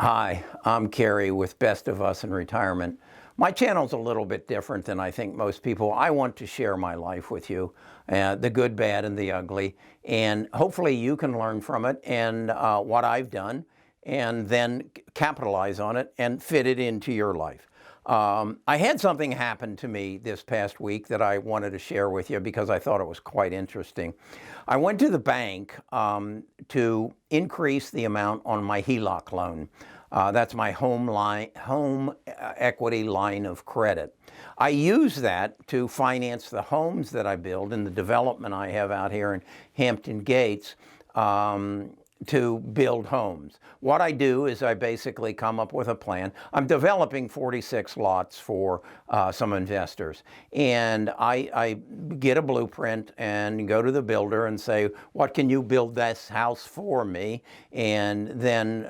Hi, I'm Kerry with Best of Us in Retirement. My channel's a little bit different than I think most people. I want to share my life with you, the good, bad, and the ugly, and hopefully you can learn from it and what I've done, and then capitalize on it and fit it into your life. I had something happen to me this past week that I wanted to share with you because I thought it was quite interesting. I went to the bank to increase the amount on my HELOC loan. That's my home equity line of credit. I use that to finance the homes that I build and the development I have out here in Hampton Gates to build homes. What I do is I basically come up with a plan. I'm developing 46 lots for some investors. And I get a blueprint and go to the builder and say, what can you build this house for me? And then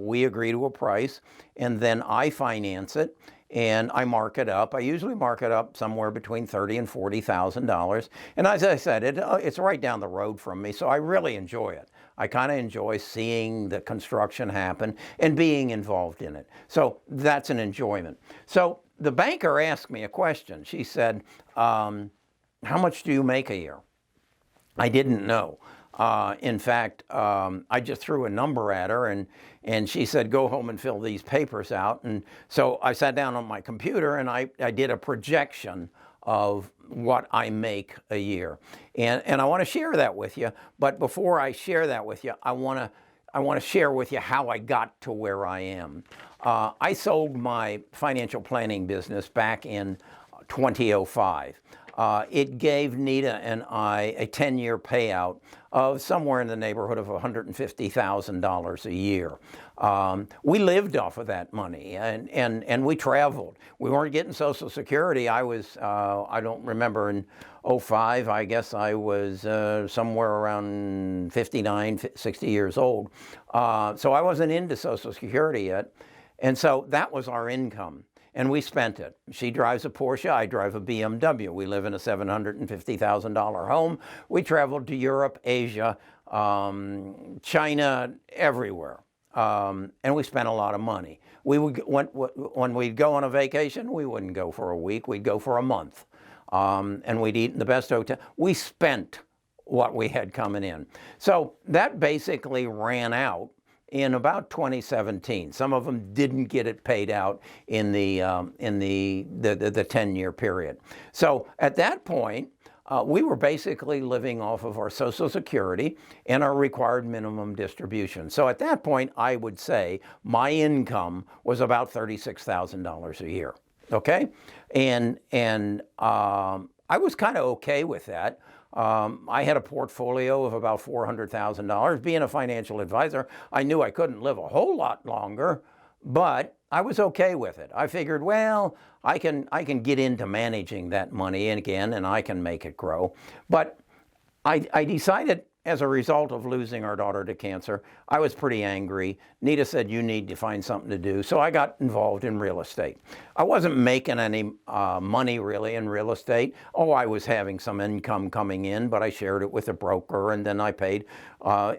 we agree to a price, and then I finance it. And I mark it up. I usually mark it up somewhere between $30,000 and $40,000. And as I said, it's right down the road from me, so I really enjoy it. I kind of enjoy seeing the construction happen and being involved in it. So that's an enjoyment. So the banker asked me a question. She said, how much do you make a year? I didn't know. In fact, I just threw a number at her, and she said, go home and fill these papers out. And so I sat down on my computer and I did a projection of what I make a year. And I want to share that with you. But before I share that with you, I want to share with you how I got to where I am. I sold my financial planning business back in 2005. It gave Nita and I a 10-year payout of somewhere in the neighborhood of $150,000 a year. We lived off of that money, and we traveled. We weren't getting Social Security. I don't remember, in 05, I guess I was somewhere around 59, 60 years old. So I wasn't into Social Security yet. And so that was our income. And we spent it. She drives a Porsche, I drive a BMW. We live in a $750,000 home. We traveled to Europe, Asia, China, everywhere. And we spent a lot of money. When we'd go on a vacation, we wouldn't go for a week, we'd go for a month. And we'd eat in the best hotel. We spent what we had coming in. So that basically ran out in about 2017. Some of them didn't get it paid out in the 10-year period. So at that point, we were basically living off of our Social Security and our required minimum distribution. So at that point, I would say my income was about $36,000 a year. Okay, and I was kind of okay with that. I had a portfolio of about $400,000. Being a financial advisor, I knew I couldn't live a whole lot longer, but I was okay with it. I figured, well, I can get into managing that money again, and I can make it grow. But I decided, as a result of losing our daughter to cancer, I was pretty angry. Nita said, you need to find something to do. So I got involved in real estate. I wasn't making any money really in real estate. Oh, I was having some income coming in, but I shared it with a broker, and then I paid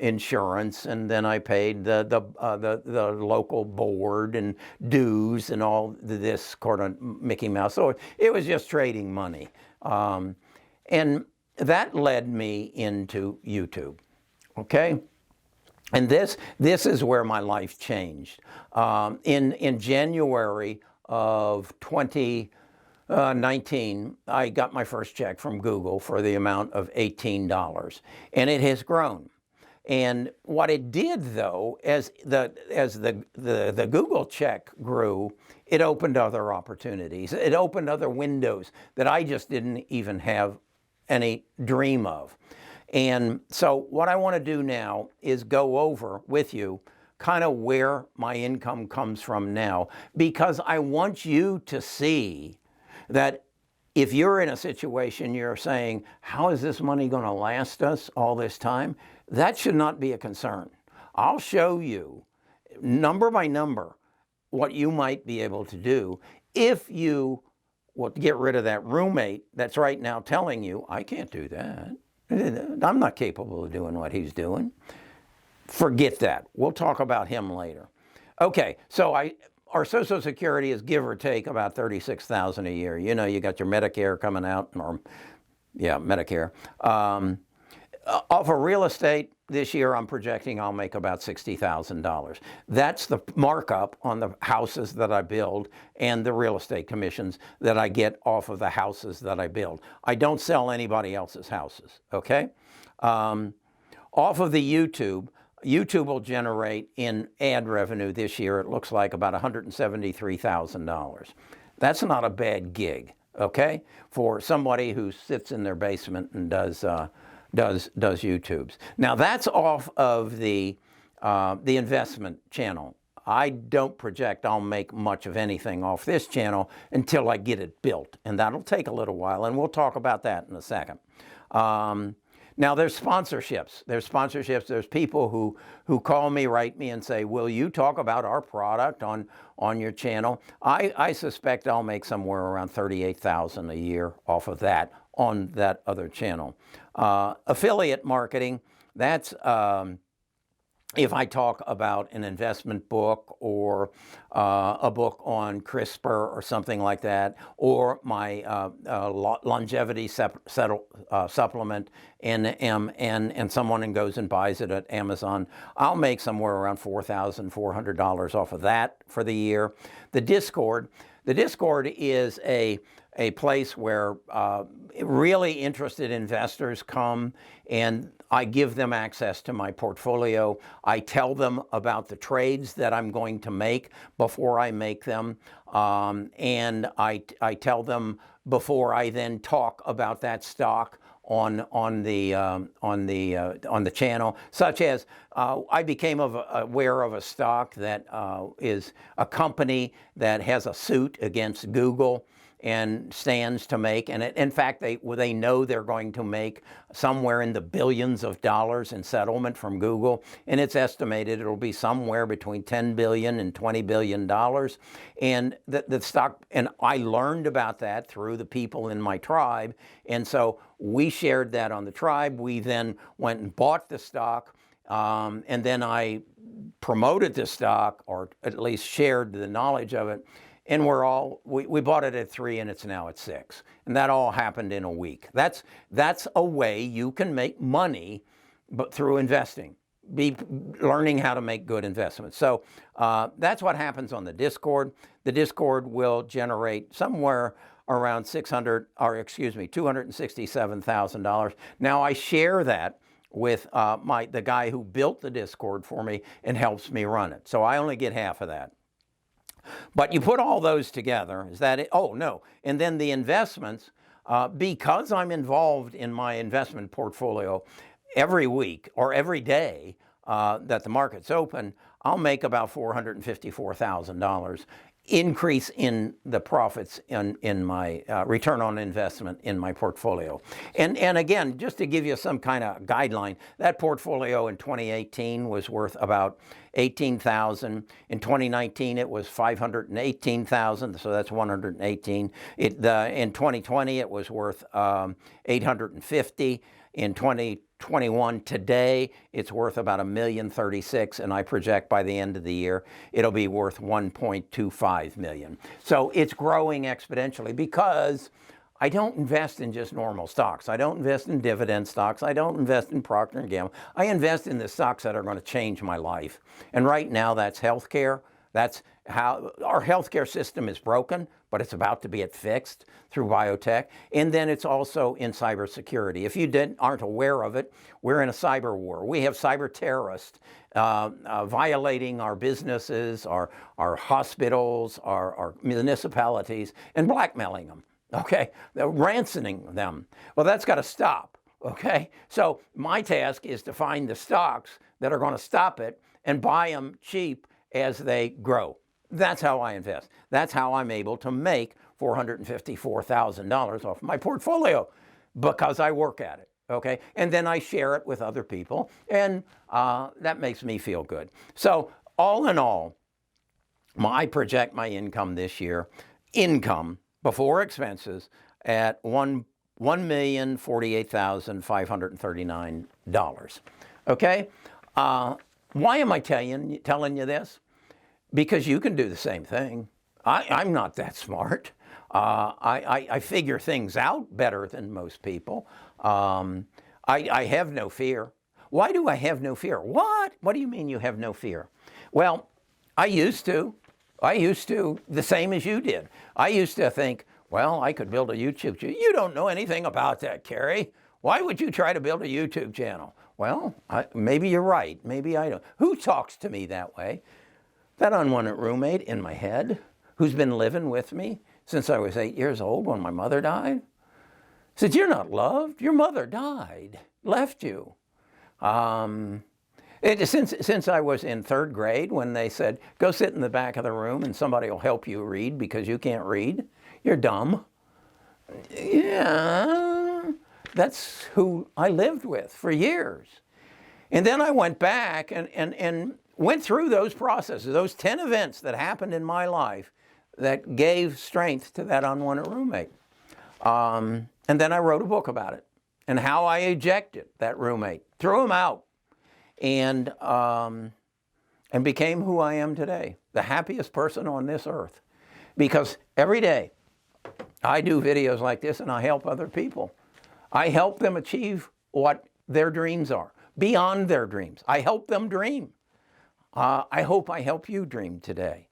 insurance, and then I paid the local board and dues and all this kind of Mickey Mouse. So it was just trading money. And that led me into YouTube, okay? And this is where my life changed. In January of 2019, I got my first check from Google for the amount of $18, and it has grown. And what it did, though, as the Google check grew, it opened other opportunities. It opened other windows that I just didn't even have any dream of. And so what I want to do now is go over with you kind of where my income comes from now, because I want you to see that if you're in a situation you're saying, how is this money going to last us all this time? That should not be a concern. I'll show you number by number what you might be able to do if you well, get rid of that roommate that's right now telling you, I can't do that. I'm not capable of doing what he's doing. Forget that. We'll talk about him later. Okay, so our Social Security is give or take about $36,000 a year. You know, you got your Medicare coming out, or yeah, Medicare. Off of real estate this year, I'm projecting I'll make about $60,000. That's the markup on the houses that I build and the real estate commissions that I get off of the houses that I build. I don't sell anybody else's houses, okay? Off of the YouTube will generate in ad revenue this year, it looks like about $173,000. That's not a bad gig, okay, for somebody who sits in their basement and does YouTubes. Now that's off of the investment channel. I don't project I'll make much of anything off this channel until I get it built, and that'll take a little while, and we'll talk about that in a second. Now there's sponsorships. There's people who call me, write me, and say, "Will you talk about our product on your channel?" I suspect I'll make somewhere around $38,000 a year off of that on that other channel. Affiliate marketing, that's if I talk about an investment book or a book on CRISPR or something like that, or my longevity supplement, NMN, and someone goes and buys it at Amazon, I'll make somewhere around $4,400 off of that for the year. The Discord is a place where really interested investors come, and I give them access to my portfolio. I tell them about the trades that I'm going to make before I make them, and I tell them before I then talk about that stock on the channel. Such as I became aware of a stock that is a company that has a suit against Google and stands to make, and in fact, they know they're going to make somewhere in the billions of dollars in settlement from Google, and it's estimated it'll be somewhere between $10 billion and $20 billion. And the stock, and I learned about that through the people in my tribe, and so we shared that on the tribe. We then went and bought the stock, and then I promoted the stock, or at least shared the knowledge of it. And we bought it at 3 and it's now at 6. And that all happened in a week. That's a way you can make money, but through investing. Learning how to make good investments. So that's what happens on the Discord. The Discord will generate somewhere around $267,000. Now I share that with the guy who built the Discord for me and helps me run it. So I only get half of that. But you put all those together, is that it? Oh, no. And then the investments, because I'm involved in my investment portfolio every week or every day that the market's open, I'll make about $454,000 increase in the profits in my return on investment in my portfolio. And again, just to give you some kind of guideline, that portfolio in 2018 was worth about $18,000. In 2019, it was $518,000, so that's 118. In 2020, it was worth $850. In 2021 today, it's worth about $1,036,000, and I project by the end of the year it'll be worth $1.25 million. So it's growing exponentially because I don't invest in just normal stocks. I don't invest in dividend stocks. I don't invest in Procter & Gamble. I invest in the stocks that are going to change my life. And right now, that's healthcare. That's how our healthcare system is broken, but it's about to be fixed through biotech. And then it's also in cybersecurity. If you aren't aware of it, we're in a cyber war. We have cyber terrorists violating our businesses, our hospitals, our municipalities, and blackmailing them. Okay, they're ransoming them. Well, that's got to stop. Okay, so my task is to find the stocks that are going to stop it and buy them cheap as they grow. That's how I invest. That's how I'm able to make $454,000 off my portfolio, because I work at it, okay? And then I share it with other people, and that makes me feel good. So all in all, I project my income this year, income before expenses, at $1,048,539. Okay? Why am I telling you this? because you can do the same thing. I'm not that smart. I figure things out better than most people. I have no fear. Why do I have no fear? What? What do you mean you have no fear? Well, I used to. The same as you did. I used to think, well, I could build a YouTube channel. You don't know anything about that, Carrie. Why would you try to build a YouTube channel? Well, maybe you're right. Maybe I don't. Who talks to me that way? That unwanted roommate in my head who's been living with me since I was 8 years old when my mother died said, you're not loved. Your mother died, left you. Since I was in 3rd grade, when they said, go sit in the back of the room and somebody will help you read because you can't read, you're dumb. Yeah, that's who I lived with for years. And then I went back and went through those processes, those 10 events that happened in my life that gave strength to that unwanted roommate. And then I wrote a book about it and how I ejected that roommate, threw him out, and became who I am today, the happiest person on this earth. Because every day I do videos like this and I help other people. I help them achieve what their dreams are, beyond their dreams. I help them dream. I hope I help you dream today.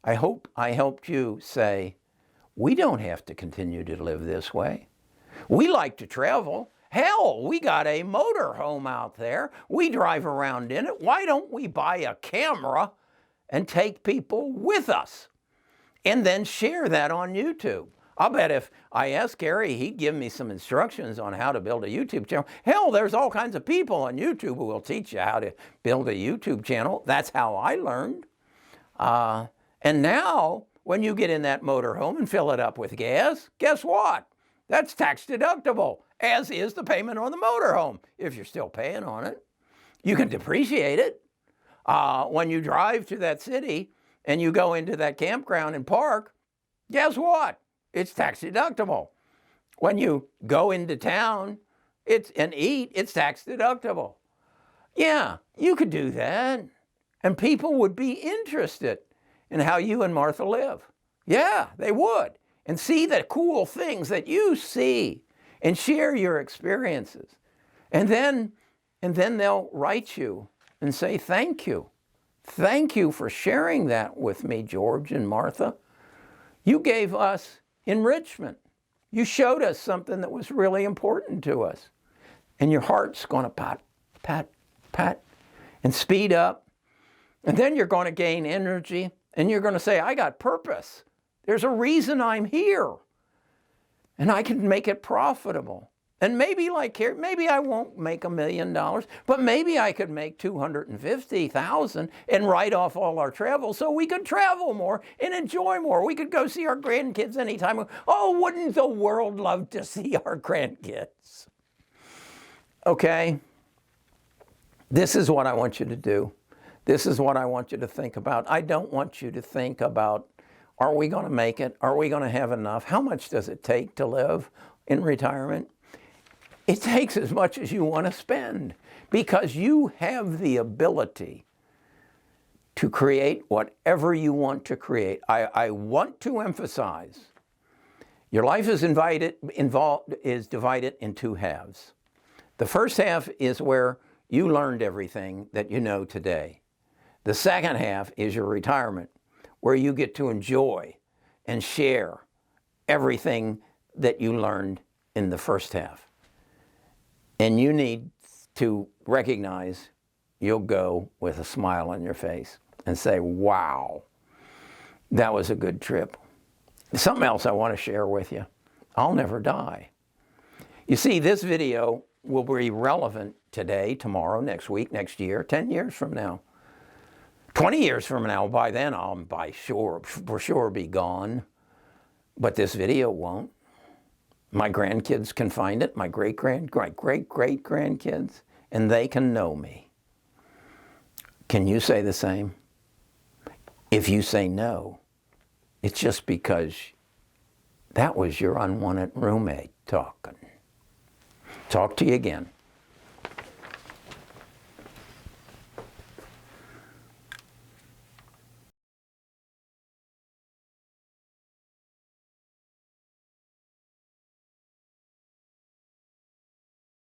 I hope I helped you say, we don't have to continue to live this way. We like to travel. Hell, we got a motor home out there. We drive around in it. Why don't we buy a camera and take people with us and then share that on YouTube? I'll bet if I asked Gary, he'd give me some instructions on how to build a YouTube channel. Hell, there's all kinds of people on YouTube who will teach you how to build a YouTube channel. That's how I learned. And now, when you get in that motorhome and fill it up with gas, guess what? That's tax deductible, as is the payment on the motorhome, if you're still paying on it. You can depreciate it. When you drive to that city and you go into that campground and park, guess what? It's tax deductible. When you go into town and eat, it's tax deductible. Yeah, you could do that. And people would be interested in how you and Martha live. Yeah, they would. And see the cool things that you see and share your experiences. And then they'll write you and say, thank you. Thank you for sharing that with me, George and Martha. You gave us enrichment. You showed us something that was really important to us. And your heart's going to pat, pat, pat, and speed up. And then you're going to gain energy. And you're going to say, I got purpose. There's a reason I'm here. And I can make it profitable. And maybe maybe I won't make $1 million, but maybe I could make $250,000 and write off all our travel so we could travel more and enjoy more. We could go see our grandkids anytime. Oh, wouldn't the world love to see our grandkids? Okay? This is what I want you to do. This is what I want you to think about. I don't want you to think about, are we going to make it? Are we going to have enough? How much does it take to live in retirement? It takes as much as you want to spend because you have the ability to create whatever you want to create. I want to emphasize, your life is divided in 2 halves. The first half is where you learned everything that you know today. The second half is your retirement, where you get to enjoy and share everything that you learned in the first half. And you need to recognize you'll go with a smile on your face and say, wow, that was a good trip. Something else I want to share with you. I'll never die. You see, this video will be relevant today, tomorrow, next week, next year, 10 years from now. 20 years from now, by then I'll for sure be gone. But this video won't. My grandkids can find it, my great-great-great-grandkids, and they can know me. Can you say the same? If you say no, it's just because that was your unwanted roommate talking. Talk to you again.